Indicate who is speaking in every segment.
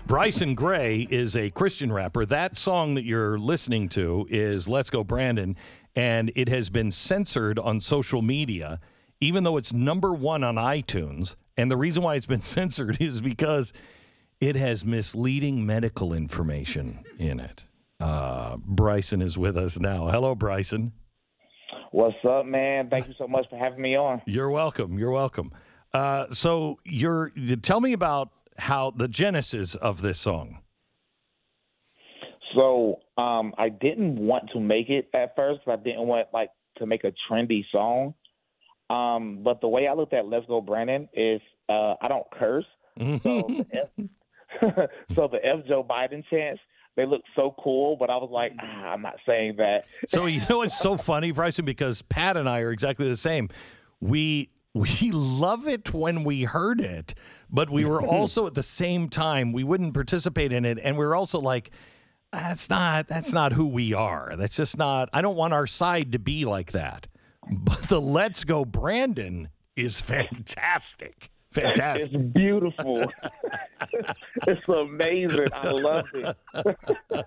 Speaker 1: Bryson Gray is a Christian rapper. That song that you're listening to is Let's Go Brandon, and it has been censored on social media, even though it's #1 on iTunes. And the reason why it's been censored is because it has misleading medical information in it. Bryson is with us now. Hello, Bryson.
Speaker 2: What's up, man? Thank you so much for having me on.
Speaker 1: You're welcome. You're welcome. So tell me about how the genesis of this song.
Speaker 2: So I didn't want to make it at first because I didn't want to make a trendy song. But the way I looked at Let's Go Brandon is I don't curse. So the F Joe Biden chants, they look so cool, but I was like, I'm not saying that.
Speaker 1: So you know it's so funny, Bryson, because Pat and I are exactly the same. We love it when we heard it, but we were also at the same time, we wouldn't participate in it, and we were also like, that's not who we are. That's just not, I don't want our side to be like that. But the Let's Go Brandon is fantastic. Fantastic.
Speaker 2: It's beautiful. It's amazing. I love it. I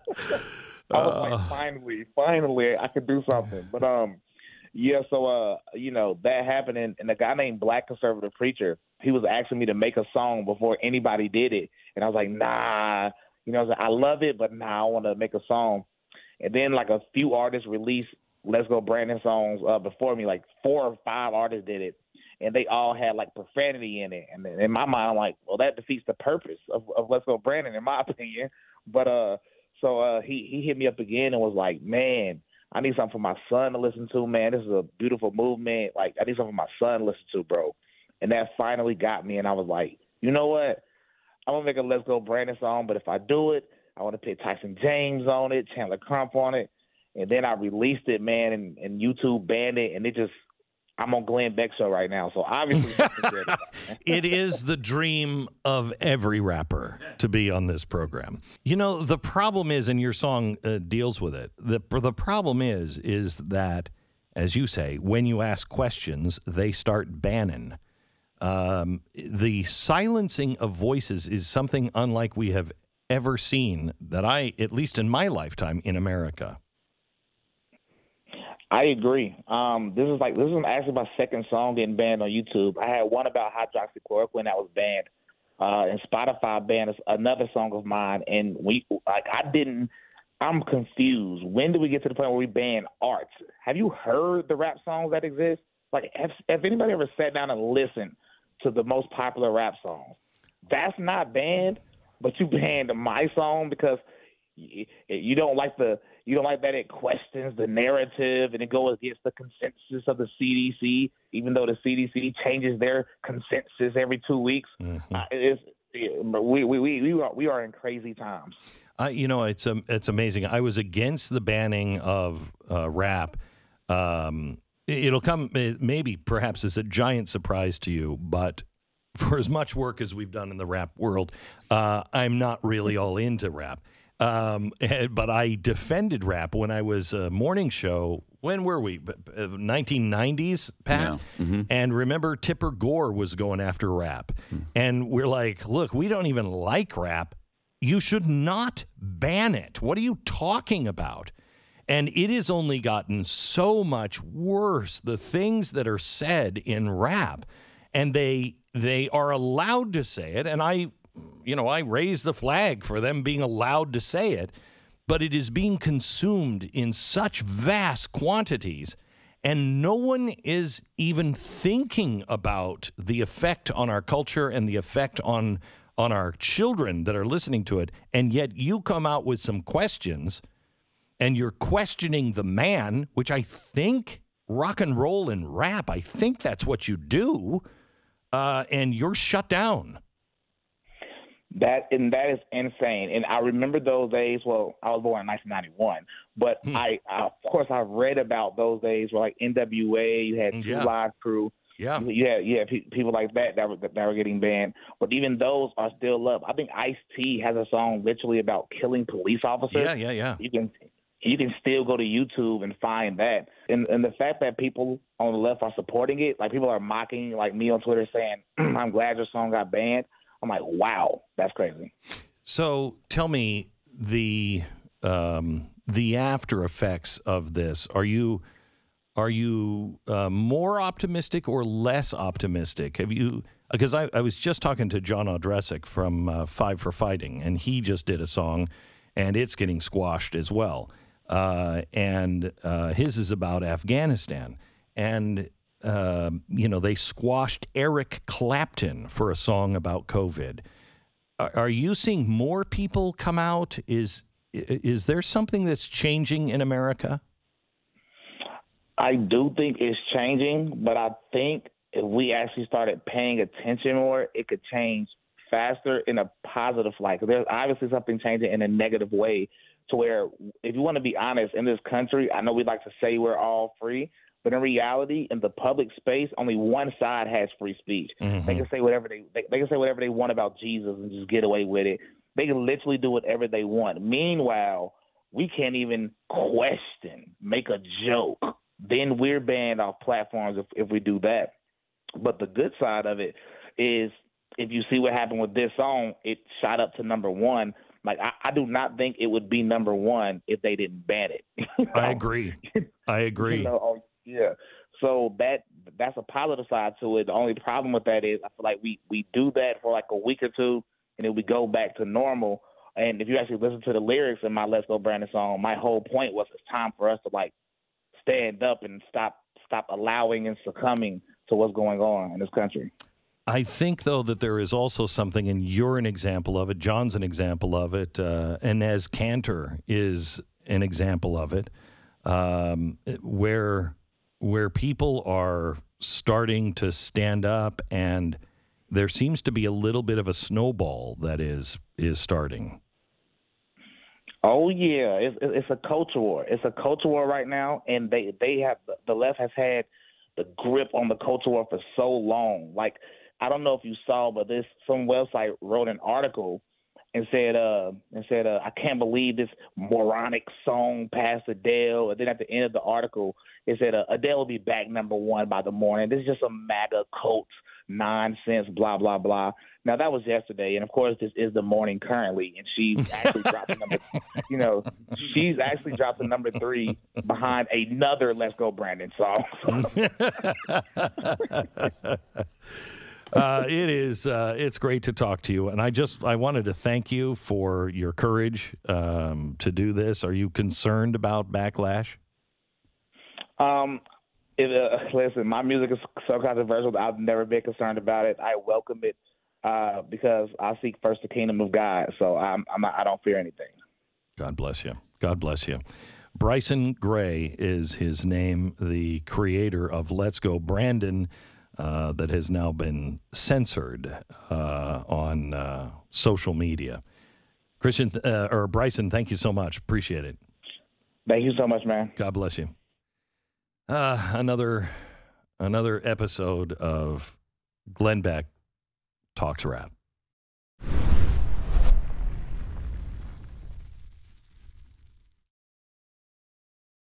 Speaker 2: was like, finally, I could do something. But yeah. So that happened, and a guy named Black Conservative Preacher, he was asking me to make a song before anybody did it, and I was like, nah. I love it, but nah, I want to make a song. And then like a few artists released Let's Go Brandon songs before me, like 4 or 5 artists did it. And they all had like profanity in it. And in my mind, I'm like, well, that defeats the purpose of Let's Go Brandon, in my opinion. But so he hit me up again and was like, man, I need something for my son to listen to, man. This is a beautiful movement. Like, I need something for my son to listen to, bro. And that finally got me. And I was like, you know what? I'm going to make a Let's Go Brandon song. But if I do it, I want to put Tyson James on it, Chandler Crump on it. And then I released it, man, and YouTube banned it. And I'm on Glenn Beck show right now, so obviously
Speaker 1: it is the dream of every rapper to be on this program. You know, the problem is, and your song deals with it, the problem is that, as you say, when you ask questions, they start banning. The silencing of voices is something unlike we have ever seen that at least in my lifetime, in America.
Speaker 2: I agree. This is actually my second song getting banned on YouTube. I had one about hydroxychloroquine that was banned, and Spotify banned another song of mine. And I'm confused. When do we get to the point where we ban art? Have you heard the rap songs that exist? Like, have anybody ever sat down and listened to the most popular rap songs? That's not banned, but you banned my song because you don't like that it questions the narrative and it goes against the consensus of the CDC, even though the CDC changes their consensus every 2 weeks. Mm-hmm. We are in crazy times.
Speaker 1: It's amazing. I was against the banning of rap. It'll come maybe perhaps as a giant surprise to you, but for as much work as we've done in the rap world, I'm not really all into rap. But I defended rap when I was a morning show. When were we? 1990s, Pat? Yeah. Mm-hmm. And remember, Tipper Gore was going after rap. Mm. And we're like, look, we don't even like rap. You should not ban it. What are you talking about? And it has only gotten so much worse, the things that are said in rap. And they are allowed to say it, and I raise the flag for them being allowed to say it, but it is being consumed in such vast quantities, and no one is even thinking about the effect on our culture and the effect on our children that are listening to it, and yet you come out with some questions, and you're questioning the man, which I think rock and roll and rap, I think that's what you do, and you're shut down.
Speaker 2: That is insane. And I remember those days. Well, I was born in 1991, but I read about those days where like NWA, you had Two Live Crew. Yeah. You had people like that were getting banned. But even those are still up. I think Ice-T has a song literally about killing police officers.
Speaker 1: Yeah.
Speaker 2: You can still go to YouTube and find that. And the fact that people on the left are supporting it, like people are mocking like me on Twitter saying, I'm glad your song got banned. I'm like, wow, that's crazy.
Speaker 1: So tell me the after effects of this. Are you more optimistic or less optimistic? Have you? Because I was just talking to John Odresick from Five for Fighting, and he just did a song, and it's getting squashed as well. And his is about Afghanistan, and they squashed Eric Clapton for a song about COVID. Are you seeing more people come out? Is there something that's changing in America?
Speaker 2: I do think it's changing, but I think if we actually started paying attention more, it could change faster in a positive light. Because there's obviously something changing in a negative way to where, if you want to be honest, in this country, I know we like to say we're all free, but in reality, in the public space, only one side has free speech. Mm-hmm. They can say whatever they can say whatever they want about Jesus and just get away with it. They can literally do whatever they want. Meanwhile, we can't even question, make a joke. Then we're banned off platforms if we do that. But the good side of it is, if you see what happened with this song, it shot up to number one. Like, I do not think it would be number one if they didn't ban it.
Speaker 1: I agree.
Speaker 2: Yeah. So that's a positive side to it. The only problem with that is I feel like we do that for like a week or two, and then we go back to normal. And if you actually listen to the lyrics in my Let's Go Brandon song, my whole point was it's time for us to like stand up and stop allowing and succumbing to what's going on in this country.
Speaker 1: I think, though, that there is also something, and you're an example of it, John's an example of it, and as Cantor is an example of it, where people are starting to stand up, and there seems to be a little bit of a snowball that is starting.
Speaker 2: Oh yeah, it's a culture war. It's a culture war right now, and they have the left has had the grip on the culture war for so long. Like, I don't know if you saw, but some website wrote an article and said I can't believe this moronic song past Adele. And then at the end of the article, it said Adele will be back number one by the morning. This is just a MAGA cult nonsense, blah blah blah. Now that was yesterday, and of course this is the morning currently, and she's actually dropped the number 3 behind another Let's Go Brandon song.
Speaker 1: It's great to talk to you, and I wanted to thank you for your courage to do this. Are you concerned about backlash?
Speaker 2: Listen, my music is so controversial that I've never been concerned about it. I welcome it because I seek first the kingdom of God, so I don't fear anything.
Speaker 1: God bless you. God bless you. Bryson Gray is his name, the creator of Let's Go Brandon, that has now been censored on social media. Bryson, thank you so much. Appreciate it.
Speaker 2: Thank you so much, man.
Speaker 1: God bless you. Another episode of Glenn Beck Talks Rap.